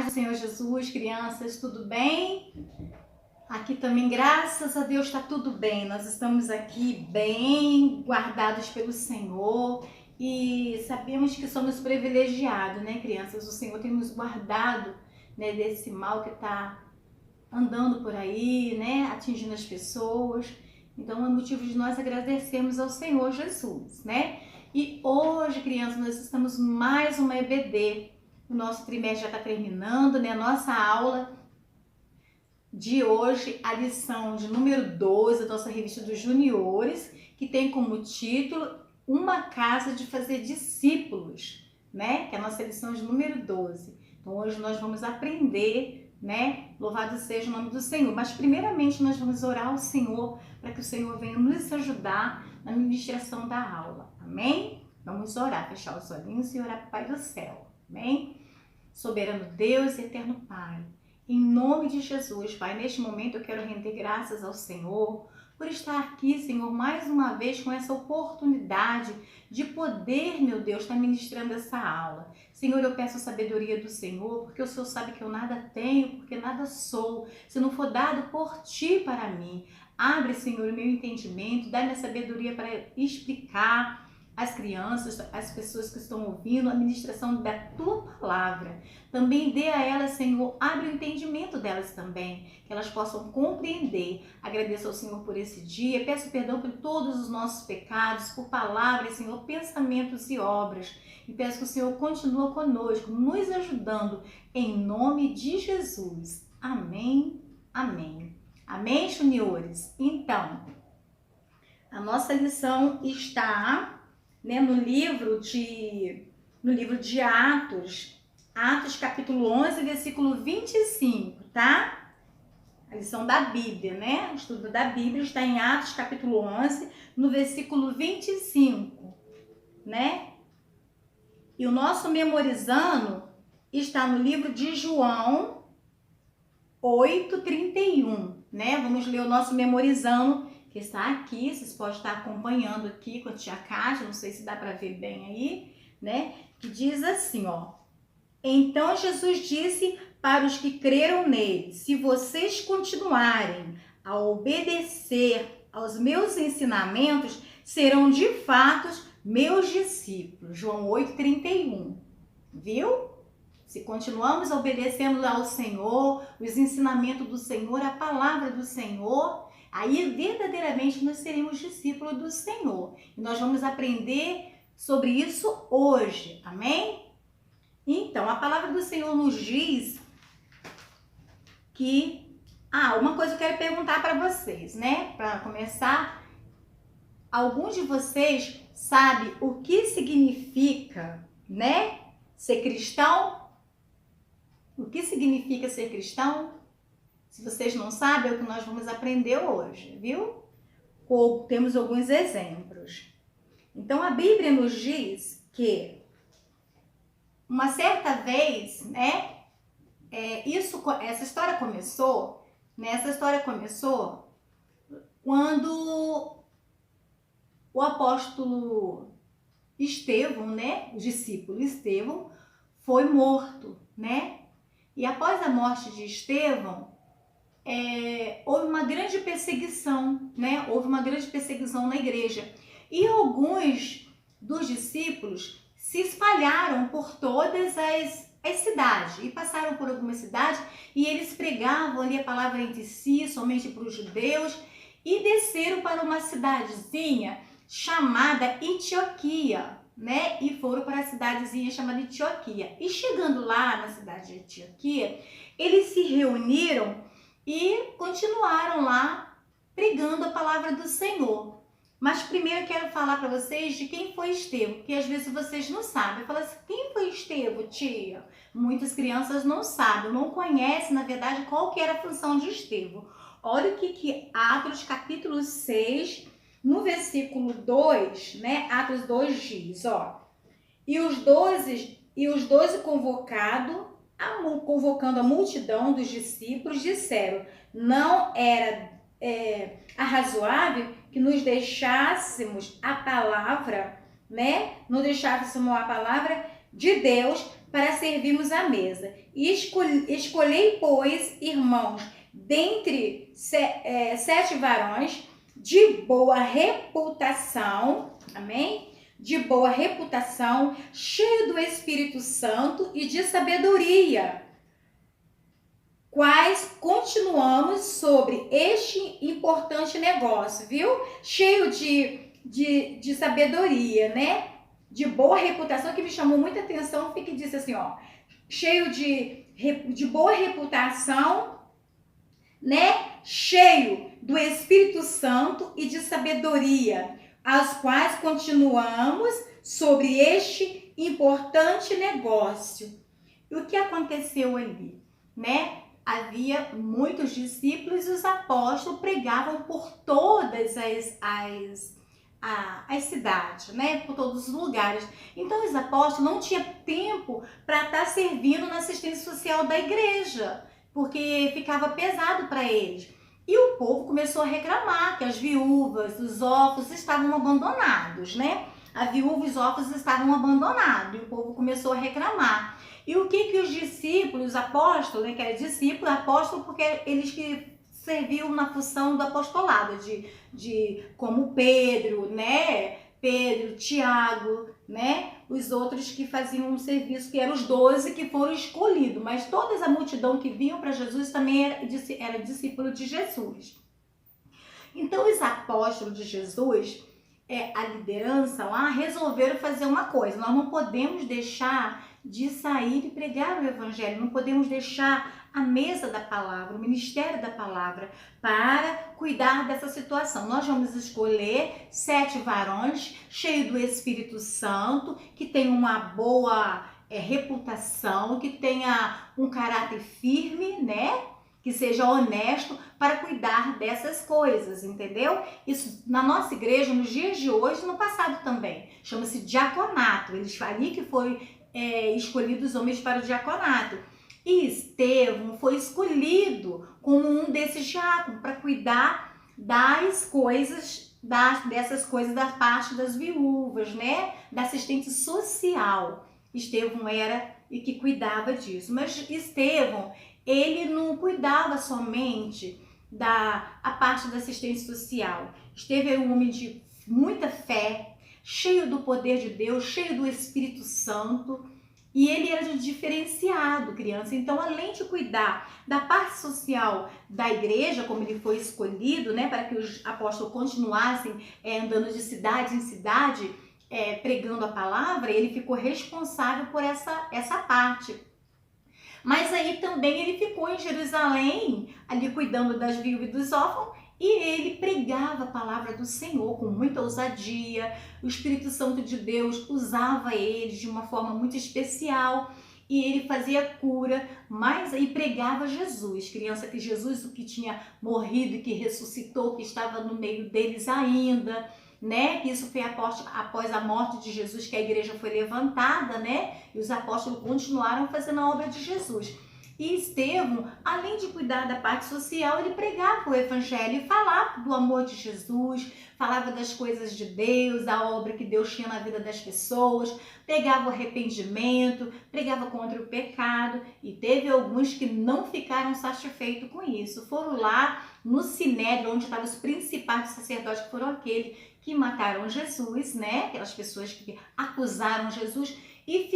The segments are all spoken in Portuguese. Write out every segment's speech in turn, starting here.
paz do Senhor Jesus, crianças, tudo bem? Aqui também, graças a Deus, está tudo bem. Nós estamos aqui bem guardados pelo Senhor e sabemos que somos privilegiados, né, crianças? O Senhor tem nos guardado, né, desse mal que está andando por aí, né, atingindo as pessoas. Então, é motivo de nós agradecermos ao Senhor Jesus, né? E hoje, crianças, nós estamos mais uma EBD. O nosso trimestre já está terminando, né? A nossa aula de hoje, a lição de número 12 da nossa revista dos juniores, que tem como título Uma Casa de Fazer Discípulos, né? Que é a nossa lição de número 12. Então, hoje nós vamos aprender, né? Louvado seja o nome do Senhor. Mas, primeiramente, nós vamos orar ao Senhor para que o Senhor venha nos ajudar na ministração da aula. Amém? Vamos orar, fechar os olhinhos e orar para o Pai do céu. Amém? Soberano Deus e eterno Pai, em nome de Jesus, Pai, neste momento eu quero render graças ao Senhor por estar aqui, Senhor, mais uma vez com essa oportunidade de poder, meu Deus, estar ministrando essa aula. Senhor, eu peço a sabedoria do Senhor, porque o Senhor sabe que eu nada tenho, porque nada sou, se não for dado por Ti para mim. Abre, Senhor, o meu entendimento, dá-me a sabedoria para explicar às crianças, às pessoas que estão ouvindo a ministração da Tua Palavra. Também dê a elas, Senhor, abre o entendimento delas também, que elas possam compreender. Agradeço ao Senhor por esse dia, peço perdão por todos os nossos pecados, por palavras, Senhor, pensamentos e obras. E peço que o Senhor continue conosco, nos ajudando, em nome de Jesus. Amém, amém. Amém, juniores? Então, a nossa lição está, né, no livro de Atos capítulo 11, versículo 25, tá? A lição da Bíblia, né? O estudo da Bíblia está em Atos capítulo 11, no versículo 25, né? E o nosso memorizando está no livro de João 8:31, né? Vamos ler o nosso memorizando, que está aqui, vocês podem estar acompanhando aqui com a tia Cátia, não sei se dá para ver bem aí, né? Que diz assim, ó: Então Jesus disse para os que creram nele: se vocês continuarem a obedecer aos meus ensinamentos, serão de fato meus discípulos. João 8:31, viu? Se continuamos obedecendo ao Senhor, os ensinamentos do Senhor, a palavra do Senhor, aí verdadeiramente nós seremos discípulos do Senhor. E nós vamos aprender sobre isso hoje, amém? Então, a palavra do Senhor nos diz que... uma coisa eu quero perguntar para vocês, né? Para começar, alguns de vocês sabem o que significa, né? Ser cristão? O que significa ser cristão? Se vocês não sabem, é o que nós vamos aprender hoje, viu? Ou temos alguns exemplos. Então, a Bíblia nos diz que uma certa vez, né? Essa história começou, né? Essa história começou quando o apóstolo Estevão, né? O discípulo Estevão foi morto, né? E após a morte de Estevão, houve uma grande perseguição, né? Houve uma grande perseguição na igreja. E alguns dos discípulos se espalharam por todas as cidades. E passaram por algumas cidades e eles pregavam ali a palavra entre si, somente para os judeus. E desceram para uma cidadezinha chamada Antioquia, né? E foram para a cidadezinha chamada Antioquia. E chegando lá na cidade de Antioquia, eles se reuniram e continuaram lá pregando a palavra do Senhor. Mas primeiro eu quero falar para vocês de quem foi Estevão, porque às vezes vocês não sabem. Fala assim: quem foi Estevão, tia? Muitas crianças não sabem, não conhecem, na verdade, qual que era a função de Estevão. Olha o que Atos capítulo 6, no versículo 2, né? Atos 2 diz, ó: E os 12 convocando a multidão dos discípulos, disseram: não era razoável que nos deixássemos a palavra, né? Não deixássemos a palavra de Deus para servirmos à mesa. E escolhei, pois, irmãos, dentre 7 varões de boa reputação, amém? De boa reputação, cheio do Espírito Santo e de sabedoria, quais continuamos sobre este importante negócio, viu? Cheio de sabedoria, né? De boa reputação, que me chamou muita atenção, que disse assim, ó, cheio de boa reputação, né? Cheio do Espírito Santo e de sabedoria, as quais continuamos sobre este importante negócio. E o que aconteceu ali, né? Havia muitos discípulos e os apóstolos pregavam por todas as cidades, né? Por todos os lugares. Então, os apóstolos não tinham tempo para estar servindo na assistência social da igreja, porque ficava pesado para eles. E o povo começou a reclamar que as viúvas, os órfãos estavam abandonados, né? A viúva e os órfãos estavam abandonados e o povo começou a reclamar. E o que os discípulos, os apóstolos, né, que era discípulo, apóstolo, porque eles que serviam na função do apostolado, como Pedro, né? Pedro, Tiago, né? Os outros que faziam um serviço, que eram os 12 que foram escolhidos, mas toda a multidão que vinham para Jesus também era discípulo de Jesus. Então, os apóstolos de Jesus, a liderança lá, resolveram fazer uma coisa: nós não podemos deixar de sair e pregar o evangelho, não podemos deixar a mesa da palavra, o ministério da palavra, para cuidar dessa situação. Nós vamos escolher 7 varões cheios do Espírito Santo, que tenham uma boa reputação, que tenha um caráter firme, né? Que seja honesto para cuidar dessas coisas, entendeu? Isso na nossa igreja, nos dias de hoje, no passado também, chama-se diaconato. Eles ali que foi escolhidos homens para o diaconato. E Estevão foi escolhido como um desses diáconos para cuidar das coisas, dessas coisas da parte das viúvas, né? Da assistente social. Estevão era e que cuidava disso. Mas Estevão, ele não cuidava somente a parte da assistência social. Estevão era um homem de muita fé, cheio do poder de Deus, cheio do Espírito Santo, e ele era diferenciado, criança. Então, além de cuidar da parte social da igreja, como ele foi escolhido, né, para que os apóstolos continuassem andando de cidade em cidade, pregando a palavra, ele ficou responsável por essa parte. Mas aí também ele ficou em Jerusalém, ali cuidando das viúvas e dos órfãos, e ele pregava a palavra do Senhor com muita ousadia. O Espírito Santo de Deus usava ele de uma forma muito especial e ele fazia cura, mas aí pregava Jesus, criança, que Jesus, o que tinha morrido e que ressuscitou, que estava no meio deles ainda, né? Que isso foi após a morte de Jesus que a igreja foi levantada, né? E os apóstolos continuaram fazendo a obra de Jesus. E Estevão, além de cuidar da parte social, ele pregava o evangelho e falava do amor de Jesus, falava das coisas de Deus, da obra que Deus tinha na vida das pessoas, pregava o arrependimento, pregava contra o pecado, e teve alguns que não ficaram satisfeitos com isso. Foram lá no Sinédrio, onde estavam os principais sacerdotes, que foram aqueles que mataram Jesus, né? Aquelas pessoas que acusaram Jesus e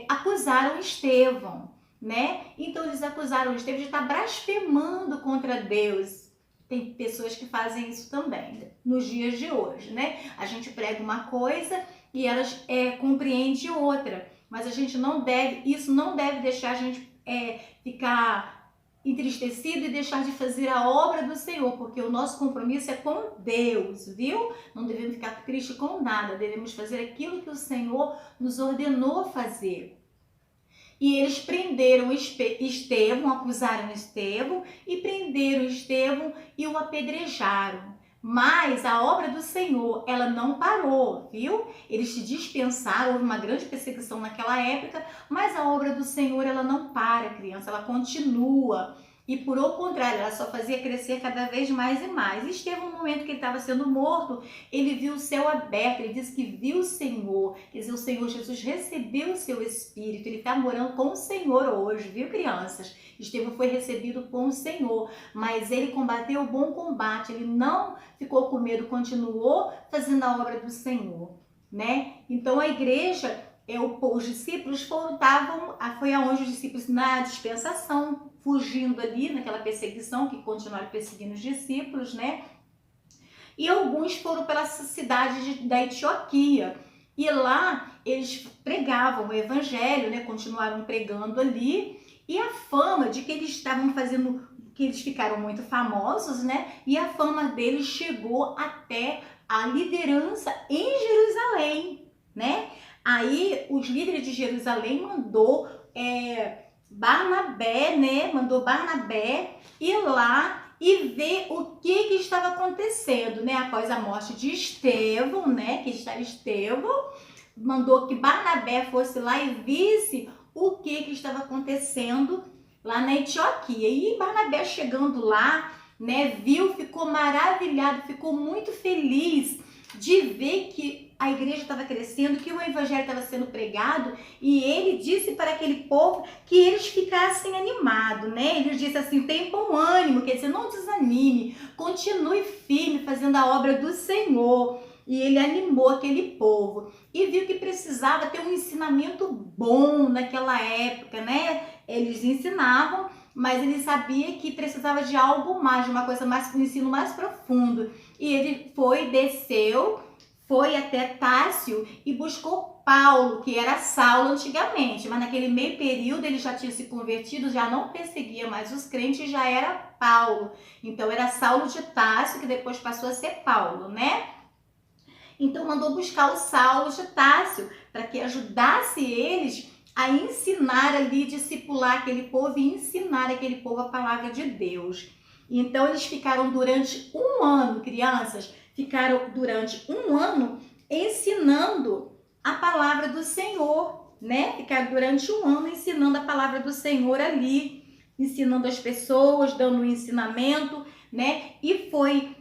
acusaram Estevão, né? Então eles acusaram Estevão de estar blasfemando contra Deus. Tem pessoas que fazem isso também nos dias de hoje, né? A gente prega uma coisa e elas compreendem outra, mas a gente não deve, isso não deve deixar a gente ficar entristecido e deixar de fazer a obra do Senhor, porque o nosso compromisso é com Deus, viu? Não devemos ficar tristes com nada, devemos fazer aquilo que o Senhor nos ordenou fazer. E eles prenderam Estevão, acusaram Estevão e prenderam Estevão e o apedrejaram. Mas a obra do Senhor, ela não parou, viu? Eles se dispensaram, houve uma grande perseguição naquela época, mas a obra do Senhor, ela não para, criança, ela continua. e por o contrário, ela só fazia crescer cada vez mais e mais. E Estevão, no momento que ele estava sendo morto, ele viu o céu aberto, ele disse que viu o Senhor, quer dizer, o Senhor Jesus recebeu o seu Espírito, ele está morando com o Senhor hoje, viu, crianças? Estevão foi recebido com o Senhor, mas ele combateu o bom combate, ele não ficou com medo, continuou fazendo a obra do Senhor, né? Então a igreja, os discípulos foi aonde os discípulos na dispensação, fugindo ali naquela perseguição, que continuaram perseguindo os discípulos, né? E alguns foram para essa cidade da Antioquia. E lá eles pregavam o evangelho, né? Continuaram pregando ali. E a fama de que eles estavam fazendo, que eles ficaram muito famosos, né? E a fama deles chegou até a liderança em Jerusalém, né? Aí os líderes de Jerusalém mandou Barnabé, né? Mandou Barnabé ir lá e ver o que estava acontecendo, né? Após a morte de Estevão, né? Que está Estevão, mandou que Barnabé fosse lá e visse o que estava acontecendo lá na Antioquia. E Barnabé chegando lá, né? Viu, ficou maravilhado, ficou muito feliz de ver que a igreja estava crescendo, que o evangelho estava sendo pregado, e ele disse para aquele povo que eles ficassem animados, né? Ele disse assim, tem bom ânimo, quer dizer, não desanime, continue firme fazendo a obra do Senhor. E ele animou aquele povo e viu que precisava ter um ensinamento bom naquela época, né? Eles ensinavam, mas ele sabia que precisava de algo mais, de uma coisa mais, um ensino mais profundo. E ele desceu, foi até Társio e buscou Paulo, que era Saulo antigamente, mas naquele meio período ele já tinha se convertido, já não perseguia mais os crentes, já era Paulo. Então era Saulo de Társio, que depois passou a ser Paulo, né? Então mandou buscar o Saulo de Társio para que ajudasse eles a ensinar ali, discipular aquele povo e ensinar aquele povo a palavra de Deus. Então eles ficaram durante um ano, crianças, ficaram durante um ano ensinando a palavra do Senhor, né? Ficaram durante um ano ensinando a palavra do Senhor ali, ensinando as pessoas, dando um ensinamento, né? E foi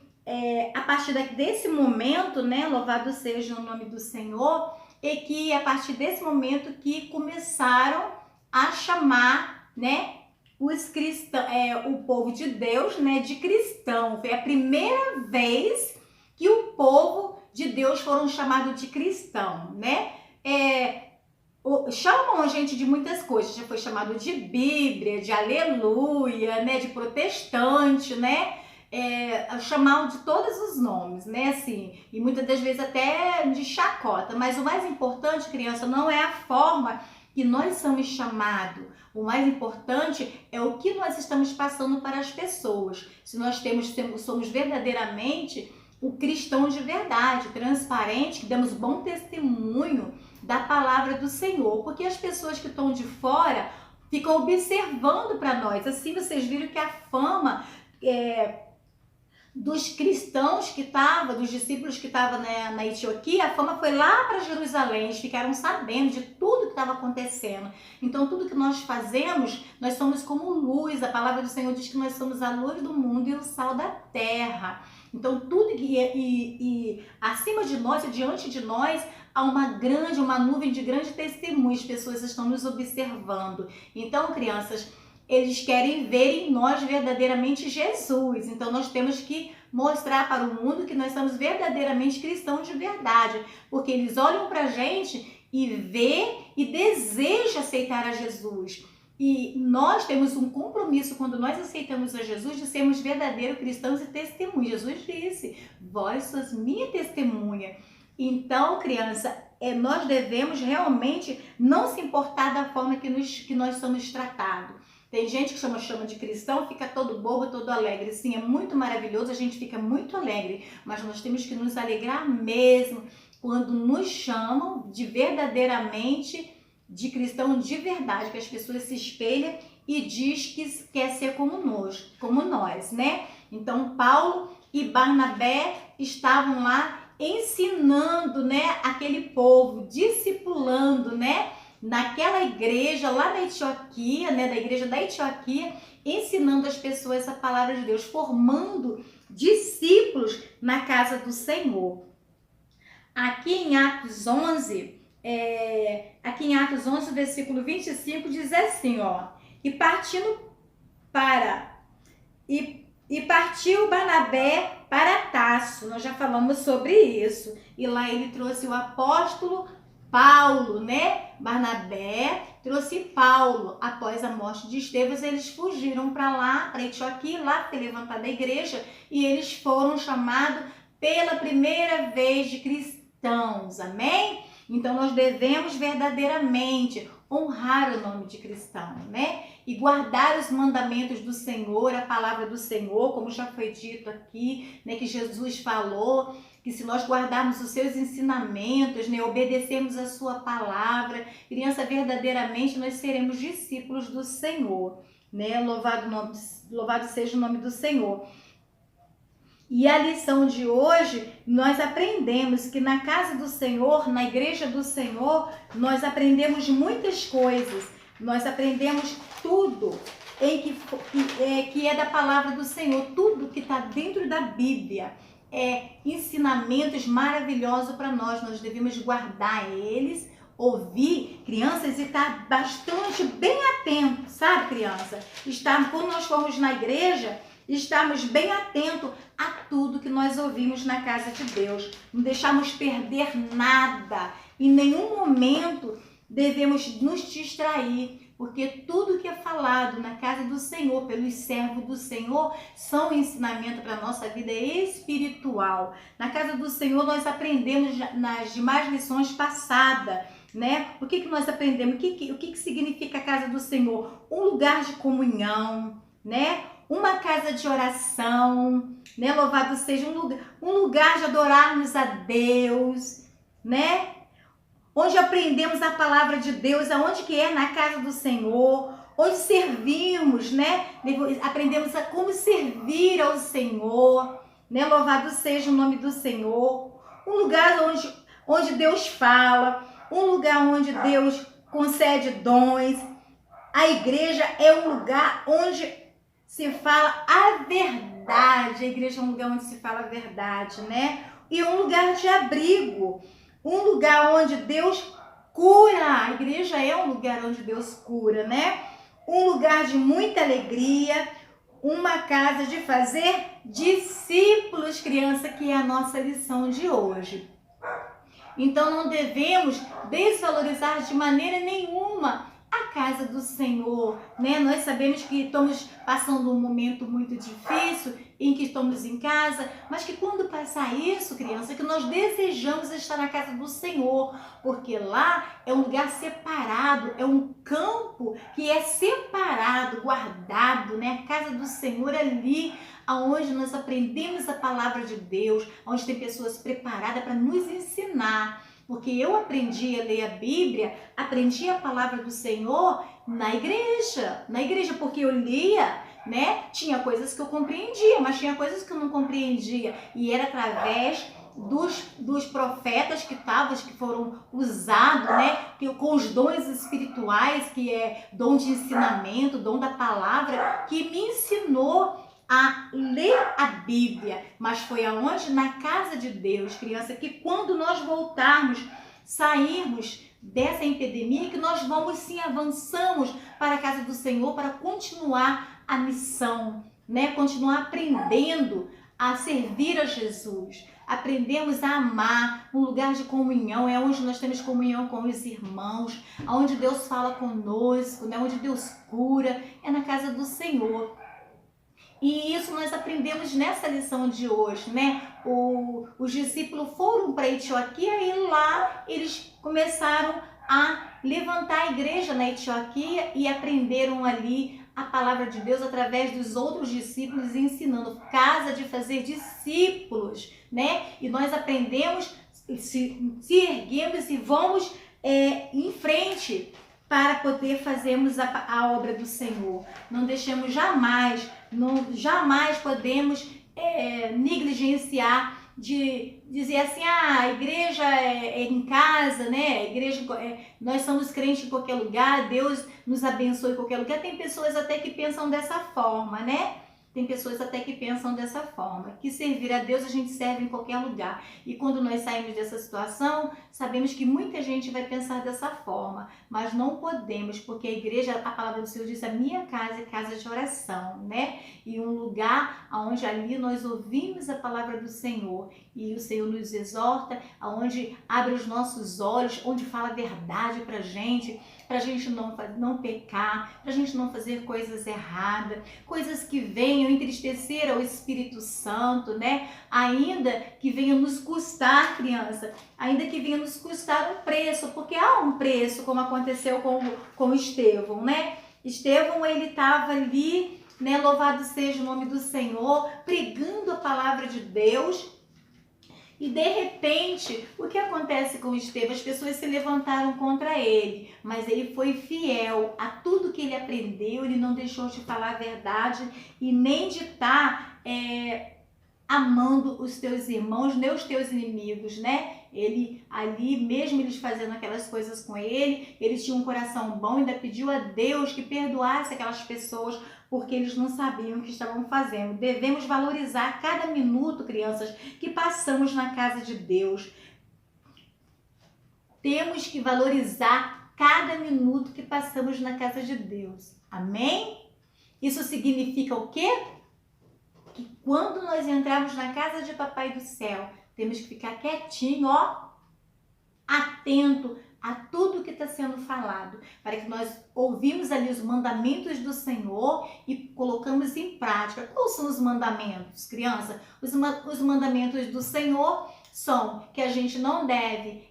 a partir desse momento, né? Louvado seja o nome do Senhor, e que a partir desse momento que começaram a chamar, né? Os cristãos, o povo de Deus, né, de cristão. Foi a primeira vez que o povo de Deus foram chamados de cristão, né? Chamam a gente de muitas coisas, já foi chamado de Bíblia, de aleluia, né, de protestante, né? Chamam de todos os nomes, né? Assim, e muitas das vezes até de chacota. Mas o mais importante, criança, não é a forma que nós somos chamados. O mais importante é o que nós estamos passando para as pessoas. Se nós somos verdadeiramente o cristão de verdade, transparente, que damos bom testemunho da palavra do Senhor. Porque as pessoas que estão de fora ficam observando para nós. Assim vocês viram que a fama dos cristãos que estavam, dos discípulos que estavam na Antioquia, a fama foi lá para Jerusalém, eles ficaram sabendo de tudo que estava acontecendo. Então, tudo que nós fazemos, nós somos como luz. A palavra do Senhor diz que nós somos a luz do mundo e o sal da terra. Então, tudo e acima de nós e diante de nós, há uma nuvem de grande testemunhos, pessoas estão nos observando. Então, crianças, eles querem ver em nós verdadeiramente Jesus. Então nós temos que mostrar para o mundo que nós somos verdadeiramente cristãos de verdade, porque eles olham para a gente e vê e desejam aceitar a Jesus. E nós temos um compromisso quando nós aceitamos a Jesus de sermos verdadeiros cristãos e testemunhas. Jesus disse, vós sois minha testemunha. Então, criança, nós devemos realmente não se importar da forma que nós somos tratados. Tem gente que chama de cristão, fica todo bobo, todo alegre. Sim, é muito maravilhoso, a gente fica muito alegre, mas nós temos que nos alegrar mesmo quando nos chamam de verdadeiramente de cristão de verdade, que as pessoas se espelham e diz que quer ser como nós, né? Então, Paulo e Barnabé estavam lá ensinando, né, aquele povo, discipulando, né? naquela igreja lá na Antioquia, né, da igreja da Antioquia, ensinando as pessoas a palavra de Deus, formando discípulos na casa do Senhor. Aqui em Atos 11, versículo 25, diz assim, ó, e partiu Barnabé para Tarso. Nós já falamos sobre isso. E lá ele trouxe o apóstolo Paulo, né? Barnabé trouxe Paulo. Após a morte de Estevão, eles fugiram para lá, para Antioquia, lá foi levantada a igreja, e eles foram chamados pela primeira vez de cristãos. Amém? Então nós devemos verdadeiramente honrar o nome de cristão, né? E guardar os mandamentos do Senhor, a palavra do Senhor, como já foi dito aqui, né? Que Jesus falou que se nós guardarmos os seus ensinamentos, né? Obedecermos a sua palavra, criança, verdadeiramente nós seremos discípulos do Senhor, né? Louvado seja o nome do Senhor. E a lição de hoje, nós aprendemos que na casa do Senhor, na igreja do Senhor, nós aprendemos muitas coisas. Nós aprendemos tudo que é da palavra do Senhor, tudo que está dentro da Bíblia. Ensinamentos maravilhosos para nós. Nós devemos guardar eles, ouvir, crianças, e estar bastante bem atento, sabe, criança? Quando nós formos na igreja, estamos bem atentos a tudo que nós ouvimos na casa de Deus. Não deixamos perder nada. Em nenhum momento devemos nos distrair, porque tudo que é falado na casa do Senhor, pelos servos do Senhor, são ensinamento para a nossa vida espiritual. Na casa do Senhor nós aprendemos nas demais lições passadas, né? O que nós aprendemos? O que significa a casa do Senhor? Um lugar de comunhão, né? Uma casa de oração, né? Louvado seja um lugar de adorarmos a Deus, né? Onde aprendemos a palavra de Deus, aonde que é? Na casa do Senhor, onde servimos, né? Aprendemos a como servir ao Senhor, né? Louvado seja o nome do Senhor. Um lugar onde Deus fala, um lugar onde Deus concede dons. A igreja é um lugar onde se fala a verdade. A igreja é um lugar onde se fala a verdade, né? E um lugar de abrigo. Um lugar onde Deus cura. A igreja é um lugar onde Deus cura, né? Um lugar de muita alegria. Uma casa de fazer discípulos, criança, que é a nossa lição de hoje. Então não devemos desvalorizar de maneira nenhuma a casa do Senhor, né? Nós sabemos que estamos passando um momento muito difícil, em que estamos em casa, mas que quando passar isso, criança, que nós desejamos estar na casa do Senhor, porque lá é um lugar separado, é um campo que é separado, guardado, né? A casa do Senhor é ali, aonde nós aprendemos a palavra de Deus, onde tem pessoas preparadas para nos ensinar. Porque eu aprendi a ler a Bíblia, aprendi a palavra do Senhor na igreja, porque eu lia, né? Tinha coisas que eu compreendia, mas tinha coisas que eu não compreendia, e era através dos profetas que foram usados, né? Com os dons espirituais, que é dom de ensinamento, dom da palavra, que me ensinou a ler a Bíblia. Mas foi aonde? Na casa de Deus, criança, que quando nós voltarmos, sairmos dessa epidemia, que nós vamos sim, avançamos para a casa do Senhor para continuar a missão, né? Continuar aprendendo a servir a Jesus. Aprendemos a amar, um lugar de comunhão, é onde nós temos comunhão com os irmãos, onde Deus fala conosco, né? Onde Deus cura, é na casa do Senhor. E isso nós aprendemos nessa lição de hoje, né? Os discípulos foram para Antioquia e lá eles começaram a levantar a igreja na Antioquia e aprenderam ali a palavra de Deus através dos outros discípulos, ensinando casa de fazer discípulos, né? E nós aprendemos, se erguemos e vamos em frente para poder fazermos a obra do Senhor. Não deixemos jamais podemos negligenciar de dizer assim, a igreja é em casa, né? A igreja, nós somos crentes em qualquer lugar, Deus nos abençoa em qualquer lugar. Tem pessoas até que pensam dessa forma, né? Tem pessoas até que pensam dessa forma, que servir a Deus a gente serve em qualquer lugar. E quando nós saímos dessa situação, sabemos que muita gente vai pensar dessa forma, mas não podemos, porque a igreja, a palavra do Senhor diz, a minha casa é casa de oração, né? E um lugar onde ali nós ouvimos a palavra do Senhor e o Senhor nos exorta, onde abre os nossos olhos, onde fala a verdade pra gente não pecar, pra gente não fazer coisas erradas, coisas que venham entristecer ao Espírito Santo, né? Ainda que venham nos custar, criança, ainda que venha nos custar um preço, porque há um preço, como aconteceu com Estevão, né? Estevão, ele estava ali, né? Louvado seja o nome do Senhor, pregando a palavra de Deus. E de repente, o que acontece com Estevão? As pessoas se levantaram contra ele, mas ele foi fiel a tudo que ele aprendeu, ele não deixou de falar a verdade e nem de estar amando os teus irmãos, nem os teus inimigos, né? Ele ali, mesmo eles fazendo aquelas coisas com ele tinha um coração bom, ainda pediu a Deus que perdoasse aquelas pessoas, porque eles não sabiam o que estavam fazendo. Devemos valorizar cada minuto, crianças, que passamos na casa de Deus. Temos que valorizar cada minuto que passamos na casa de Deus. Amém? Isso significa o quê? Que quando nós entrarmos na casa de Papai do Céu, temos que ficar quietinho, ó, atento a tudo que está sendo falado, para que nós ouvimos ali os mandamentos do Senhor e colocamos em prática. Quais são os mandamentos, criança? Os mandamentos do Senhor são que a gente não deve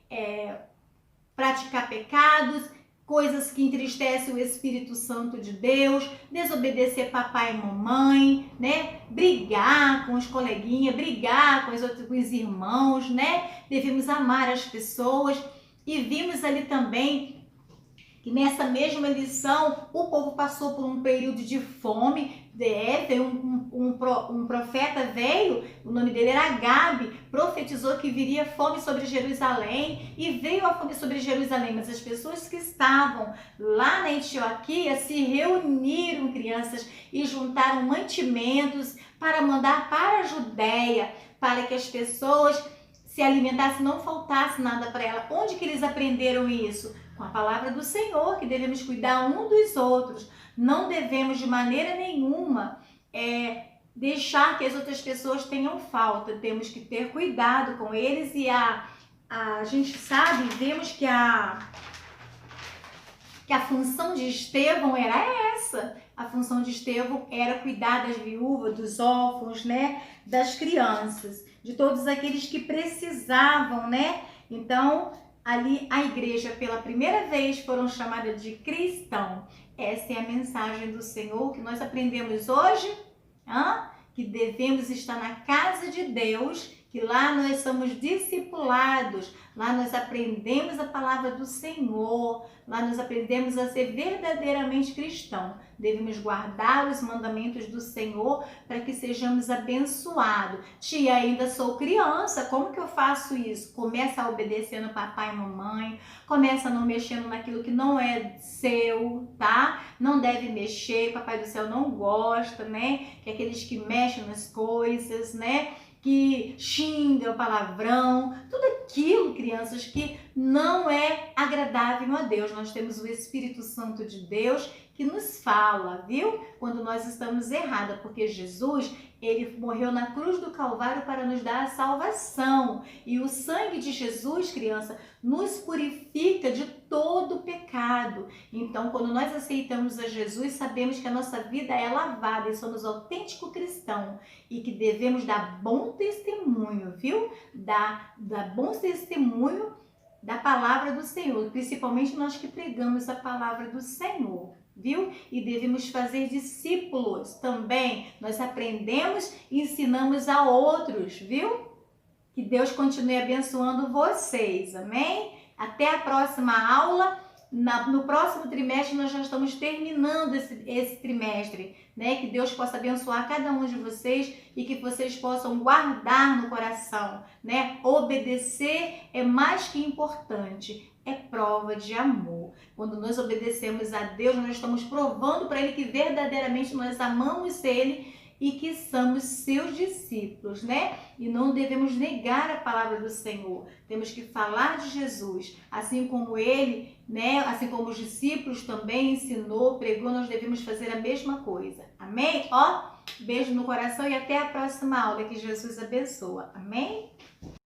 praticar pecados, coisas que entristecem o Espírito Santo de Deus, desobedecer papai e mamãe, né? Brigar com os coleguinhas, brigar com os irmãos, né? Devemos amar as pessoas. E vimos ali também que nessa mesma lição o povo passou por um período de fome. Veio um profeta, o nome dele era Agabe, profetizou que viria fome sobre Jerusalém, e veio a fome sobre Jerusalém, mas as pessoas que estavam lá na Antioquia se reuniram, crianças, e juntaram mantimentos para mandar para a Judéia, para que as pessoas se alimentassem, não faltasse nada para ela. Onde que eles aprenderam isso? Com a palavra do Senhor, que devemos cuidar um dos outros. Não devemos de maneira nenhuma deixar que as outras pessoas tenham falta. Temos que ter cuidado com eles, e a gente sabe, vemos que a função de Estevão era essa. A função de Estevão era cuidar das viúvas, dos órfãos, né? Das crianças, de todos aqueles que precisavam, né? Então, ali a igreja, pela primeira vez, foram chamadas de cristão. Essa é a mensagem do Senhor que nós aprendemos hoje, que devemos estar na casa de Deus, que lá nós somos discipulados, lá nós aprendemos a palavra do Senhor, lá nós aprendemos a ser verdadeiramente cristão. Devemos guardar os mandamentos do Senhor para que sejamos abençoados. Tia, ainda sou criança, como que eu faço isso? Começa a obedecer no papai e mamãe, começa não mexendo naquilo que não é seu, tá? Não deve mexer, papai do céu não gosta, né? Que é aqueles que mexem nas coisas, né? Que xinga, o palavrão, tudo aquilo, crianças, que não é agradável a Deus. Nós temos o Espírito Santo de Deus que nos fala, viu? Quando nós estamos erradas, porque Jesus, ele morreu na cruz do Calvário para nos dar a salvação. E o sangue de Jesus, criança, nos purifica de todo pecado. Então, quando nós aceitamos a Jesus, sabemos que a nossa vida é lavada e somos autêntico cristão, e que devemos dar bom testemunho, viu? Dar bom testemunho da palavra do Senhor, principalmente nós que pregamos a palavra do Senhor, viu? E devemos fazer discípulos também. Nós aprendemos e ensinamos a outros, viu? Que Deus continue abençoando vocês, amém? Até a próxima aula. no próximo trimestre nós já estamos terminando esse trimestre, né? Que Deus possa abençoar cada um de vocês e que vocês possam guardar no coração, né? Obedecer é mais que importante, é prova de amor. Quando nós obedecemos a Deus, nós estamos provando para Ele que verdadeiramente nós amamos Ele e que somos seus discípulos, né? E não devemos negar a palavra do Senhor. Temos que falar de Jesus, assim como Ele, né? Assim como os discípulos também ensinou, pregou, nós devemos fazer a mesma coisa. Amém? Ó, beijo no coração e até a próxima aula. Que Jesus abençoa. Amém?